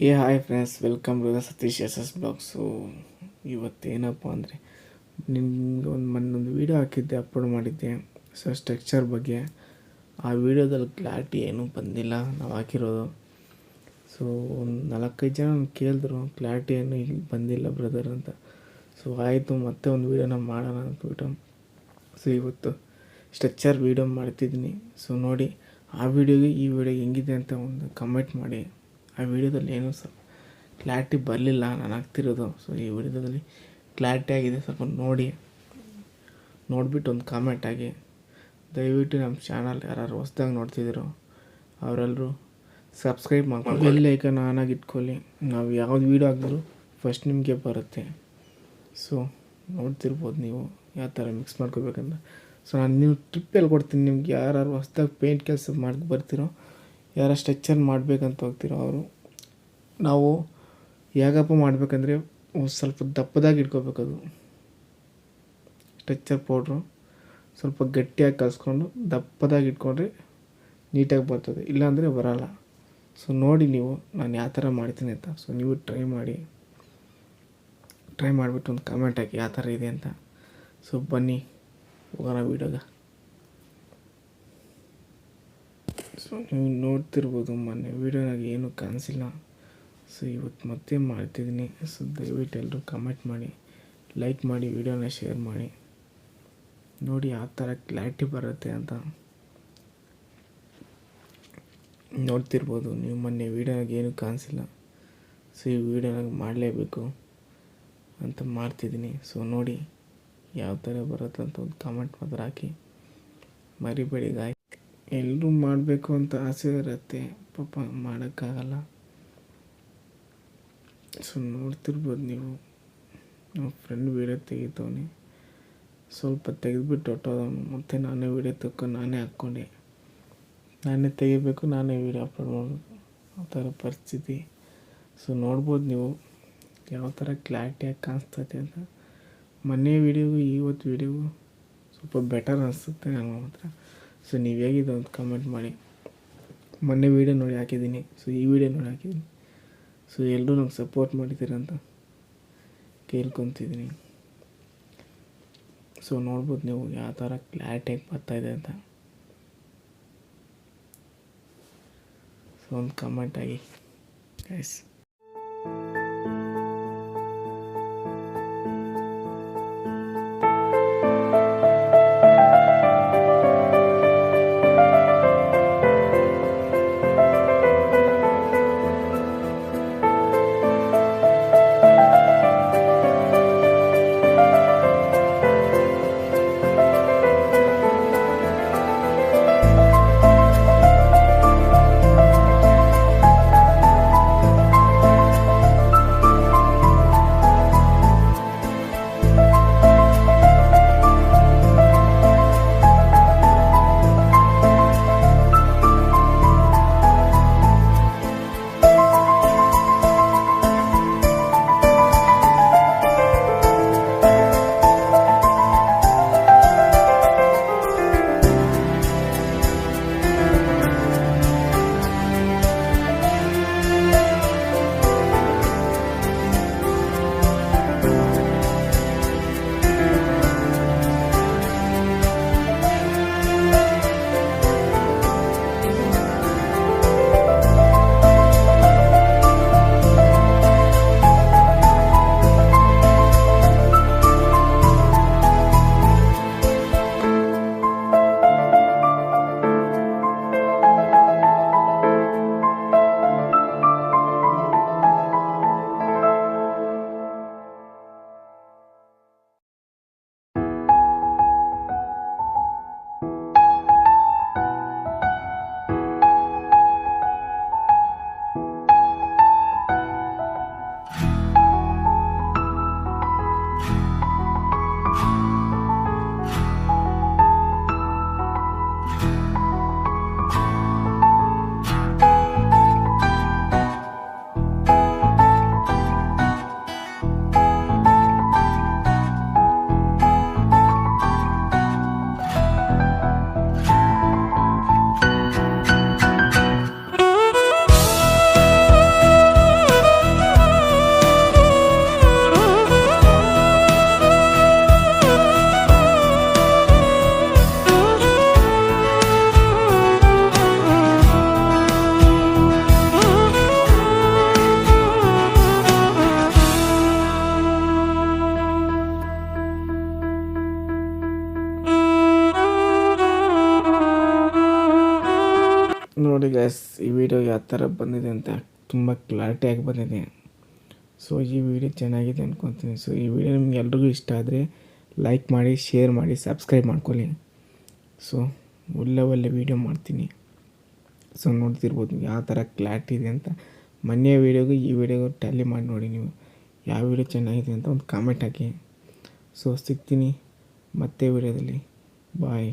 Hi friends, welcome to the Satish S S blog. So ಇವತ್ತೇನಪ್ಪ ಅಂದರೆ ನಿಮ್ಗೆ ಮೊನ್ನೊಂದು ವೀಡಿಯೋ ಹಾಕಿದ್ದೆ, ಅಪ್ಲೋಡ್ ಮಾಡಿದ್ದೆ. ಸೊ ಸ್ಟ್ರಕ್ಚರ್ ಬಗ್ಗೆ ಆ ವಿಡಿಯೋದಲ್ಲಿ ಕ್ಲಾರಿಟಿ ಏನೂ ಬಂದಿಲ್ಲ ನಾವು ಹಾಕಿರೋದು. ಸೊ ಒಂದು 4-5 ಜನ ಕೇಳಿದ್ರು, ಕ್ಲಾರಿಟಿ ಏನು ಇಲ್ಲಿ ಬಂದಿಲ್ಲ ಬ್ರದರ್ ಅಂತ. ಸೊ ಆಯಿತು, ಮತ್ತೆ ಒಂದು ವೀಡಿಯೋನ ಮಾಡೋಣ ಅಂದ್ಬಿಟ್ಟು ಸೊ ಇವತ್ತು ಸ್ಟ್ರಕ್ಚರ್ ವೀಡಿಯೋ ಮಾಡ್ತಿದ್ದೀನಿ. ಸೊ ನೋಡಿ, ಆ ವಿಡಿಯೋಗೆ ಈ ವಿಡಿಯೋ ಹೆಂಗಿದೆ ಅಂತ ಒಂದು ಕಮೆಂಟ್ ಮಾಡಿ. ಆ ವಿಡಿಯೋದಲ್ಲಿ ಏನೂ ಸ್ವಲ್ಪ ಕ್ಲಾರಿಟಿ ಬರಲಿಲ್ಲ ನಾನು ಹಾಕ್ತಿರೋದು. ಸೊ ಈ ವಿಡಿಯೋದಲ್ಲಿ ಕ್ಲಾರಿಟಿ ಆಗಿದೆ, ಸ್ವಲ್ಪ ನೋಡಿಬಿಟ್ಟು ಒಂದು ಕಾಮೆಂಟ್ ಆಗಿ. ದಯವಿಟ್ಟು ನಮ್ಮ ಚಾನಲ್ ಯಾರು ಹೊಸ್ದಾಗಿ ನೋಡ್ತಿದ್ದೀರೋ ಅವರೆಲ್ಲರೂ ಸಬ್ಸ್ಕ್ರೈಬ್ ಮಾಡ್ಕೊಂಡು ಬೆಲ್ ಐಕಾನ್ ಆನ್ ಆಗಿ ಇಟ್ಕೊಳ್ಳಿ. ನಾವು ಯಾವ್ದು ವೀಡಿಯೋ ಹಾಕಿದ್ರು ಫಸ್ಟ್ ನಿಮಗೆ ಬರುತ್ತೆ. ಸೊ ನೋಡ್ತಿರ್ಬೋದು ನೀವು ಯಾವ ಥರ ಮಿಕ್ಸ್ ಮಾಡ್ಕೋಬೇಕಂತ. ಸೊ ನಾನು ನೀವು ಟ್ರಿಪ್ ಹೇಳ್ಕೊಡ್ತೀನಿ ನಿಮ್ಗೆ. ಯಾರು ಹೊಸ್ದಾಗಿ ಪೇಂಟ್ ಕೆಲಸ ಬರ್ತಿರೋ, ಯಾರು ಸ್ಟ್ರಕ್ಚರ್ ಮಾಡಬೇಕಂತ ಹೋಗ್ತಿರೋ ಅವರು, ನಾವು ಹೇಗಪ್ಪ ಮಾಡಬೇಕಂದ್ರೆ ಸ್ವಲ್ಪ ದಪ್ಪದಾಗಿ ಇಟ್ಕೋಬೇಕದು. ಸ್ಟ್ರಕ್ಚರ್ ಪೌಡ್ರು ಸ್ವಲ್ಪ ಗಟ್ಟಿಯಾಗಿ ಕಲಿಸ್ಕೊಂಡು ದಪ್ಪದಾಗಿ ಇಟ್ಕೊಂಡ್ರೆ ನೀಟಾಗಿ ಬರ್ತದೆ, ಇಲ್ಲಾಂದರೆ ಬರೋಲ್ಲ. ಸೊ ನೋಡಿ ನೀವು ನಾನು ಯಾವ ಥರ ಮಾಡ್ತೀನಿ ಅಂತ. ಸೊ ನೀವು ಟ್ರೈ ಮಾಡಿಬಿಟ್ಟು ಒಂದು ಕಮೆಂಟ್ ಹಾಕಿ ಯಾವ ಥರ ಇದೆ ಅಂತ. ಸೊ ಬನ್ನಿ ಹೋಗೋಣ ವೀಡಿಯೋಗೆ. ಸೊ ನೀವು ನೋಡ್ತಿರ್ಬೋದು, ಮೊನ್ನೆ ವೀಡಿಯೋನಾಗ ಏನೂ ಕಾಣಿಸಿಲ್ಲ. ಸೊ ಇವತ್ತು ಮತ್ತೆ ಮಾಡ್ತಿದ್ದೀನಿ. ಸೊ ದಯವಿಟ್ಟು ಎಲ್ಲರೂ ಕಮೆಂಟ್ ಮಾಡಿ, ಲೈಕ್ ಮಾಡಿ, ವೀಡಿಯೋನ ಶೇರ್ ಮಾಡಿ. ನೋಡಿ ಯಾವ ಥರ ಕ್ಲಾರಿಟಿ ಬರುತ್ತೆ ಅಂತ. ನೋಡ್ತಿರ್ಬೋದು ನೀವು, ಮೊನ್ನೆ ವೀಡಿಯೋನಾಗ ಏನೂ ಕಾಣಿಸಿಲ್ಲ. ಸೊ ಈ ವೀಡಿಯೋನಾಗ ಮಾಡಲೇಬೇಕು ಅಂತ ಮಾಡ್ತಿದ್ದೀನಿ. ಸೊ ನೋಡಿ ಯಾವ ಥರ ಬರುತ್ತೆ ಅಂತ ಒಂದು ಕಮೆಂಟ್ ಮಾತ್ರ ಹಾಕಿ ಮರಿಬೇಡಿ ಗಾಯ್. ಎಲ್ಲರೂ ಮಾಡಬೇಕು ಅಂತ ಆಸೆ ಇರುತ್ತೆ, ಪಾಪ ಮಾಡೋಕ್ಕಾಗಲ್ಲ. ಸೊ ನೋಡ್ತಿರ್ಬೋದು ನೀವು, ನಮ್ಮ ಫ್ರೆಂಡ್ ವೀಡಿಯೋ ತೆಗಿತವನಿ, ಸ್ವಲ್ಪ ತೆಗೆದುಬಿಟ್ಟು ಹೊಟ್ಟೋದವನು. ಮತ್ತು ನಾನೇ ವೀಡಿಯೋ ತಗೊಂಡು ನಾನೇ ಹಾಕ್ಕೊಂಡೆ, ನಾನೇ ತೆಗಿಬೇಕು, ನಾನೇ ವೀಡಿಯೋ ಅಪ್ಲೋಡ್ ಮಾಡಬೇಕು, ಆ ಥರ ಪರಿಸ್ಥಿತಿ. ಸೊ ನೋಡ್ಬೋದು ನೀವು ಯಾವ ಥರ ಕ್ಲಾರಿಟಿಯಾಗಿ ಕಾಣಿಸ್ತೈತೆ ಅಂತ. ಮೊನ್ನೆ ವೀಡಿಯೋಗೂ ಇವತ್ತು ವೀಡಿಯೋಗೂ ಸ್ವಲ್ಪ ಬೆಟರ್ ಅನಿಸುತ್ತೆ ನನಗೆ ಮಾತ್ರ. ಸೊ ನೀವು ಹೇಗಿದೆ ಒಂದು ಕಮೆಂಟ್ ಮಾಡಿ. ಮೊನ್ನೆ ವೀಡಿಯೋ ನೋಡಿ ಹಾಕಿದ್ದೀನಿ, ಸೊ ಈ ವಿಡಿಯೋ ನೋಡಿ ಹಾಕಿದ್ದೀನಿ. ಸೊ ಎಲ್ಲರೂ ನಂಗೆ ಸಪೋರ್ಟ್ ಮಾಡಿದ್ದೀರಂತ ಕೇಳ್ಕೊತಿದ್ದೀನಿ. ಸೊ ನೋಡ್ಬೋದು ನೀವು ಯಾವ ಥರ ಕ್ಲಾರಿಟಿಯಾಗಿ ಬರ್ತಾಯಿದೆ ಅಂತ. ಸೊ ಒಂದು ಕಮೆಂಟ್ ಆಗಿ ಗೈಸ್. ನೋಡಿ ಗೈಸ್, ಈ ವಿಡಿಯೋ ಯಾವ ಥರ ಬಂದಿದೆ ಅಂತ ತುಂಬ ಕ್ಲಾರಿಟಿಯಾಗಿ ಬಂದಿದೆ. ಸೊ ಈ ವಿಡಿಯೋ ಚೆನ್ನಾಗಿದೆ ಅಂದ್ಕೊತೀನಿ. ಸೊ ಈ ವಿಡಿಯೋ ನಿಮ್ಗೆ ಎಲ್ರಿಗೂ ಇಷ್ಟ ಆದರೆ ಲೈಕ್ ಮಾಡಿ, ಶೇರ್ ಮಾಡಿ, ಸಬ್ಸ್ಕ್ರೈಬ್ ಮಾಡ್ಕೊಳ್ಳಿ. ಸೊ ಒಳ್ಳೆ ವೀಡಿಯೋ ಮಾಡ್ತೀನಿ. ಸೊ ನೋಡ್ತಿರ್ಬೋದು ಯಾವ ಥರ ಕ್ಲಾರಿಟಿ ಇದೆ ಅಂತ. ಮೊನ್ನೆ ವೀಡಿಯೋಗೂ ಈ ವಿಡಿಯೋಗೂ ಟ್ಯಾಲಿ ಮಾಡಿ ನೋಡಿ ನೀವು ಯಾವ ವಿಡಿಯೋ ಚೆನ್ನಾಗಿದೆ ಅಂತ ಒಂದು ಕಾಮೆಂಟ್ ಹಾಕಿ. ಸೊ ಸಿಗ್ತೀನಿ ಮತ್ತೆ ವಿಡಿಯೋದಲ್ಲಿ. ಬಾಯ್.